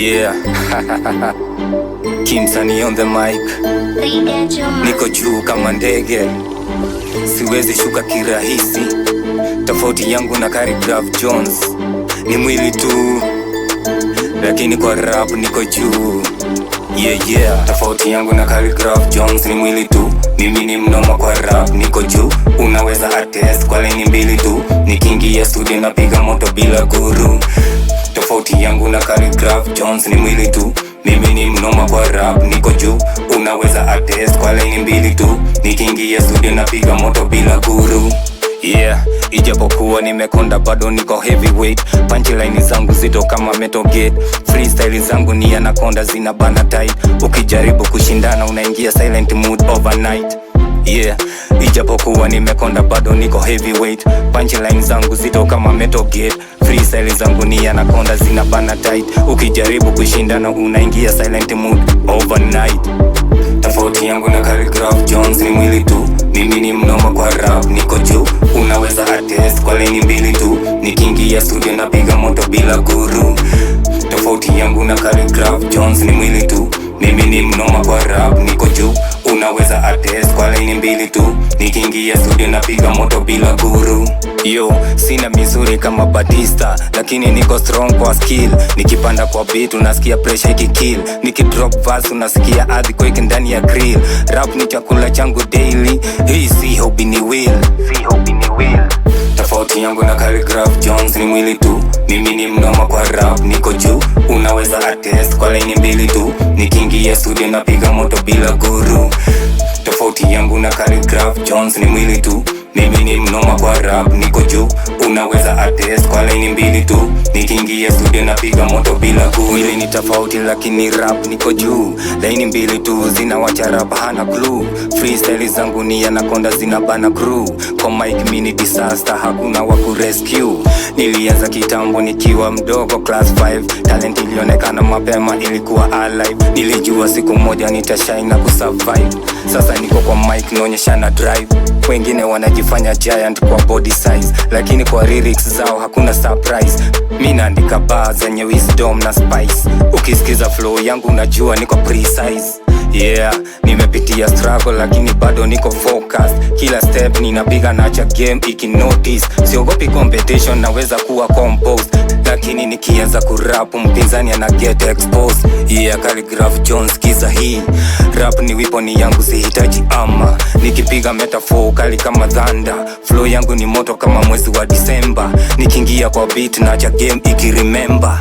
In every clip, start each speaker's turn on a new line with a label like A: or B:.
A: Yeah. Kimsani on the mic. Niko juu kama ndege, siwezi shuka kirahisi. Tofauti yangu na Khaligraph Jones ni mwili tu, lakini kwa rap niko juu. Yeah. Tofauti yangu na Khaligraph Jones ni mwili tu, mimi ni mnoma kwa rap niko juu. Unaweza attest kwa laini mbili tu, nikiingia studio napiga moto bila guru. Tofauti yangu na Khaligraph Jones ni mwili tu, mimi ni mnoma kwa rap niko juu. Unaweza attest kwa laini mbili tu, nikiingia studio napiga moto bila guru. Yeah, ijapokuwa nimekonda bado niko heavyweight. Punchline zangu zito kama Metal Gate. Freestyle zangu ni anaconda zina bana tight. Ukijaribu kushindana unaingia silent mood overnight. Yeah, ijapokuwa nimekonda bado niko heavyweight. Punchline zangu zito kama Metal Gate. Freestyle zangu ni anaconda zina bana tight. Ukijaribu kushindana unaingia silent mood overnight. Tofauti yangu na Khaligraph Jones ni mwili tu, mimi ni mnoma kwa rap niko juu. Unaweza attest kwa laini mbili tu, nikiingia studio napiga moto bila guru. Tofauti yangu na Khaligraph Jones ni mwili tu, mimi ni mnoma kwa rap niko juu. Unaweza attest kwa laini mbili tu, nikiingia studio napiga moto bila guru. Yo, sina mizuri kama Batista, lakini niko strong kwa skill. Nikipanda kwa beat unasikia pressure ikikill, nikidrop verse unasikia earthquake ndani ya grill. Rap ni chakula changu daily, hii si hobby ni will. Tofauti yangu na Khaligraph Jones ni mwili tu, mimi ni mnoma kwa rap niko juu. Unaweza attest kwa laini mbili tu, nikiingia studio napiga moto bila guru. Tofauti yangu na Khaligraph Jones ni mwili tu, mimi ni mnoma kwa rap niko juu. Unaweza attest kwa laini mbili tu, nikiingia studio napiga moto bila guru. Mwili ni tofauti lakini rap niko juu. Laini mbili tu zinawacha rap hana clue. Freestyle zangu ni anaconda zina bana crew. Kwa mic mini disaster hakuna wa kurescue. Nilianza kitambo nikiwa mdogo class 5. Talent ilionekana mapema ilikuwa alive. Nilijua siku moja nitashine na kusurvive. Sasa niko kwa mic naonyesha na drive. Wengine wanajifanya giant kwa body size, lakini kwa lyrics zao hakuna surprise. Mimi naandika bars zenye wisdom na spice. Ukisikiza flow yangu unajua niko precise. Yeah, nimepitia struggle lakini bado niko focused. Kila step ninapiga nacha game ikinotice. Siogopi competition naweza kuwa composed, lakini nikianza kurap mpinzani ana get exposed. Yeah, Khaligraph Jones kiza hii. Rap ni weapon yangu sihitaji ama. Nikipiga metaphor kali kama thunder. Flow yangu ni moto kama mwezi wa Disemba. Nikiingia kwa beat nacha game ikiremember.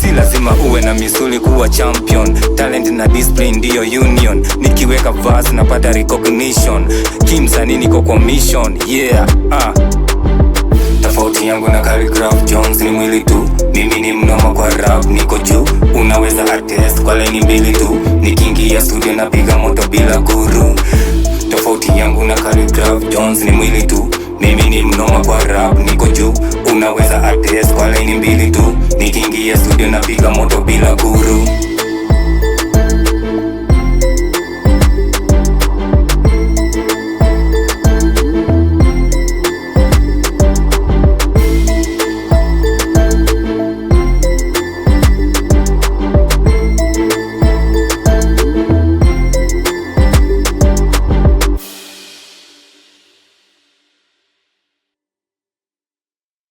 A: Si lazima uwe na misuli kuwa champion. Talent na discipline ndiyo union. Nikiweka verse napata recognition. Kimsani niko kwa mission. Yeah, Tofauti yangu na Khaligraph Jones ni mwili tu, mimi ni mnoma kwa rap niko juu. Unaweza attest kwa laini mbili tu, nikiingia studio napiga moto bila guru. Tofauti yangu na Khaligraph Jones ni mwili tu, mimi ni mnoma kwa rap niko juu. Unaweza attest kwa laini mbili tu, nikiingia studio napiga moto